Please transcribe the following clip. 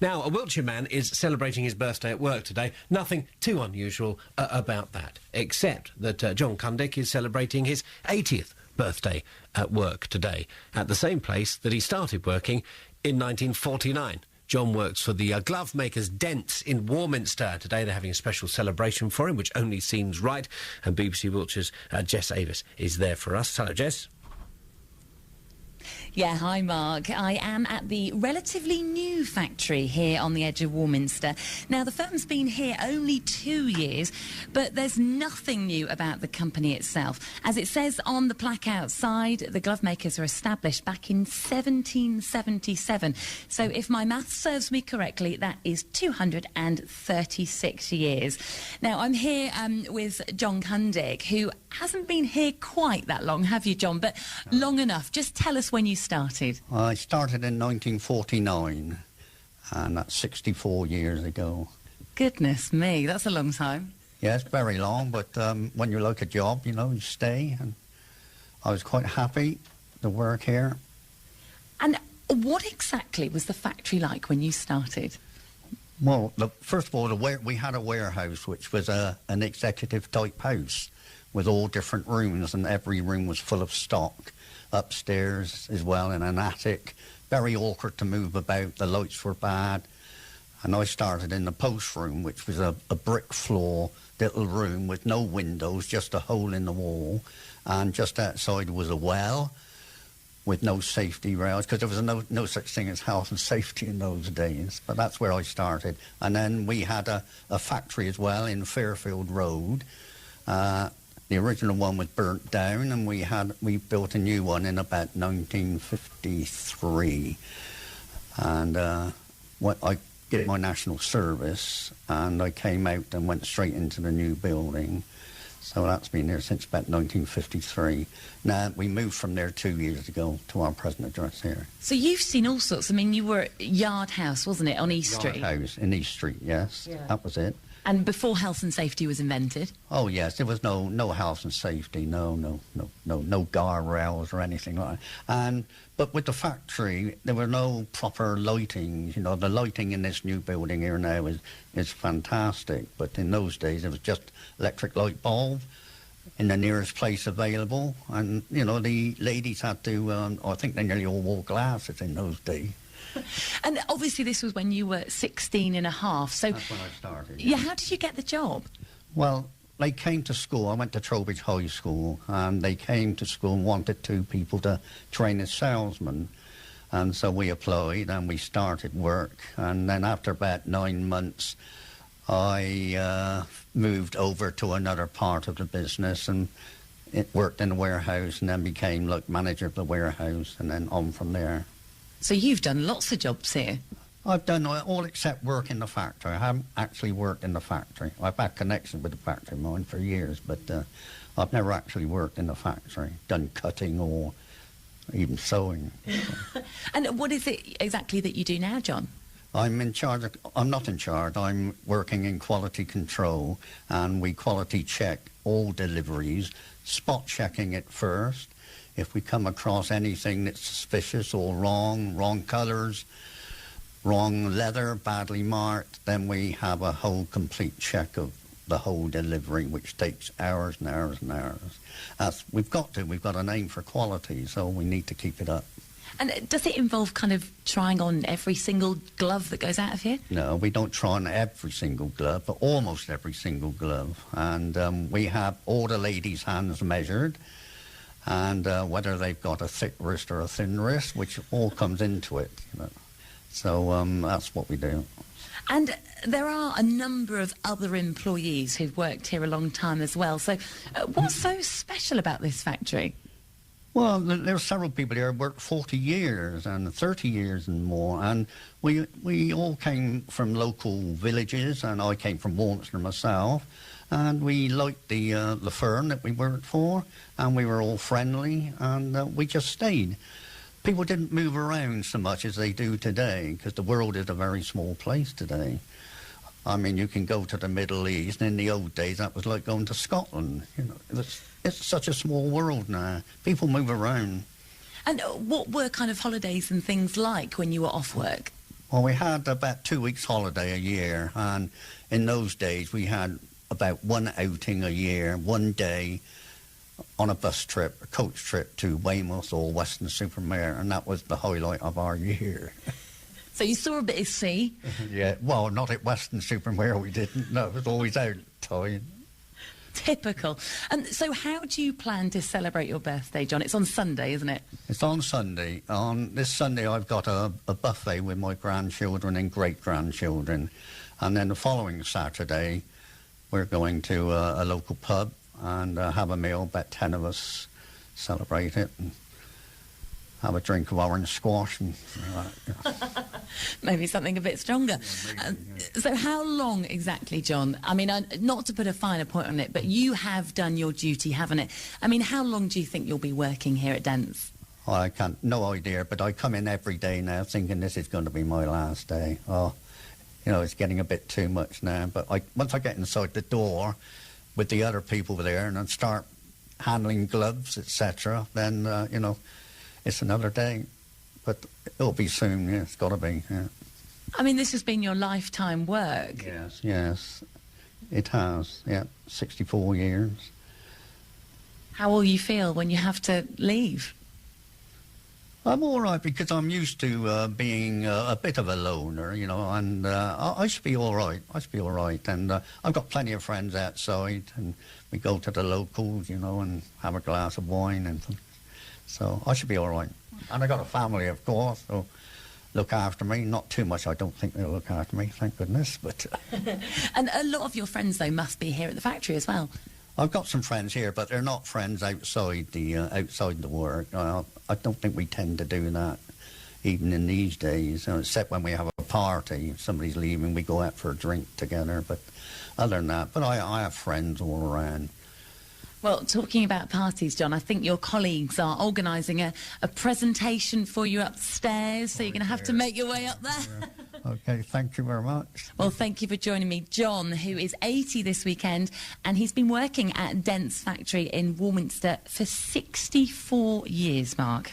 Now, a Wiltshire man is celebrating his birthday at work today. Nothing too unusual about that, except that John Cundick is celebrating his 80th birthday at work today, at the same place that he started working in 1949. John works for the glove makers Dents in Warminster. Today they're having a special celebration for him, which only seems right, and BBC Wiltshire's Jess Avis is there for us. Hello, Jess. Yeah, hi Mark. I am at the relatively new factory here on the edge of Warminster. Now, the firm's been here only 2 years, but there's nothing new about the company itself. As it says on the plaque outside, the glove makers were established back in 1777. So if my maths serves me correctly, that is 236 years. Now, I'm here with John Cundick, who hasn't been here quite that long, have you, John? But long enough. Just tell us when you started. I started in 1949, and that's 64 years ago. Goodness me, that's a long time. Yeah, it's very long, but when you like a job, you know, you stay, and I was quite happy to work here. And what exactly was the factory like when you started? Well, first of all, we had a warehouse, which was an executive-type house with all different rooms, and every room was full of stock. Upstairs as well, in an attic. Very awkward to move about. The lights were bad. And I started in the post room, which was a brick floor little room with no windows, just a hole in the wall. And just outside was a well with no safety rails, because there was no such thing as health and safety in those days. But that's where I started. And then we had a factory as well in Fairfield Road. The original one was burnt down, and we built a new one in about 1953. And I did my national service, and I came out and went straight into the new building. So that's been there since about 1953. Now, we moved from there 2 years ago to our present address here. So you've seen all sorts. I mean, you were at Yard House, wasn't it, on East Street? Yard House in East Street, yes. Yeah. That was it. And before health and safety was invented? Oh, yes, there was no health and safety, no guardrails or anything like that. But with the factory, there were no proper lighting. You know, the lighting in this new building here now is fantastic. But in those days, it was just electric light bulb in the nearest place available. And, you know, the ladies had to, I think they nearly all wore glasses in those days. And obviously this was when you were 16 and a half, so... That's when I started. Yeah, how did you get the job? Well, they came to school. I went to Trowbridge High School, and they came to school and wanted 2 people to train as salesmen. And so we applied, and we started work. And then after about 9 months, I moved over to another part of the business, and it worked in the warehouse, and then became, like, manager of the warehouse, and then on from there. So you've done lots of jobs here. I've done all except work in the factory. I haven't actually worked in the factory. I've had connections with the factory of mine for years, but I've never actually worked in the factory, done cutting or even sewing. And what is it exactly that you do now, John? I'm in charge of... I'm not in charge. I'm working in quality control, and we quality check all deliveries, spot checking it first. If we come across anything that's suspicious or wrong colours, wrong leather, badly marked, then we have a whole complete check of the whole delivery, which takes hours and hours and hours. We've got an aim for quality, so we need to keep it up. And does it involve kind of trying on every single glove that goes out of here? No, we don't try on every single glove, but almost every single glove. And we have all the ladies' hands measured, and whether they've got a thick wrist or a thin wrist, which all comes into it. You know. So that's what we do. And there are a number of other employees who've worked here a long time as well. So what's so special about this factory? Well, there are several people here who worked 40 years and 30 years and more, and we all came from local villages, and I came from Warminster myself, and we liked the firm that we worked for, and we were all friendly, and we just stayed. People didn't move around so much as they do today, because the world is a very small place today. I mean, you can go to the Middle East, and in the old days that was like going to Scotland. You know, it's such a small world now. People move around. And what were kind of holidays and things like when you were off work? Well, we had about 2 weeks holiday a year, and in those days we had about one outing a year, one day on a bus trip, a coach trip to Weymouth or Weston-super-Mare, and that was the highlight of our year. So you saw a bit of sea. Yeah, well, not at Weston-super-Mare we didn't. No, it was always outside. Typical. And so how do you plan to celebrate your birthday, John? It's on Sunday, isn't it? It's on Sunday. On this Sunday I've got a buffet with my grandchildren and great-grandchildren. And then the following Saturday we're going to a local pub and have a meal, about 10 of us celebrate it and have a drink of orange squash and Maybe something a bit stronger. So how long exactly, John? I mean, not to put a finer point on it, but you have done your duty, haven't it? I mean, how long do you think you'll be working here at Dents? I can't, no idea, but I come in every day now thinking this is going to be my last day. Oh, you know, it's getting a bit too much now, but once I get inside the door with the other people there and then start handling gloves, etc., then, you know, it's another day. But it'll be soon, yeah, it's got to be, yeah. I mean, this has been your lifetime work. Yes, it has, yeah, 64 years. How will you feel when you have to leave? I'm all right because I'm used to being a bit of a loner, you know, and I should be all right. I should be all right. And I've got plenty of friends outside, and we go to the locals, you know, and have a glass of wine, and so I should be all right. And I got a family, of course, so look after me. Not too much, I don't think they'll look after me, thank goodness. But And a lot of your friends, though, must be here at the factory as well. I've got some friends here, but they're not friends outside the work. I don't think we tend to do that, even in these days, except when we have a party. If somebody's leaving, we go out for a drink together. But other than that, but I have friends all around. Well, talking about parties, John, I think your colleagues are organising a presentation for you upstairs, so you're going to have to make your way up there. Yeah. OK, thank you very much. Well, thank you for joining me. John, who is 80 this weekend, and he's been working at Dents factory in Warminster for 64 years, Mark.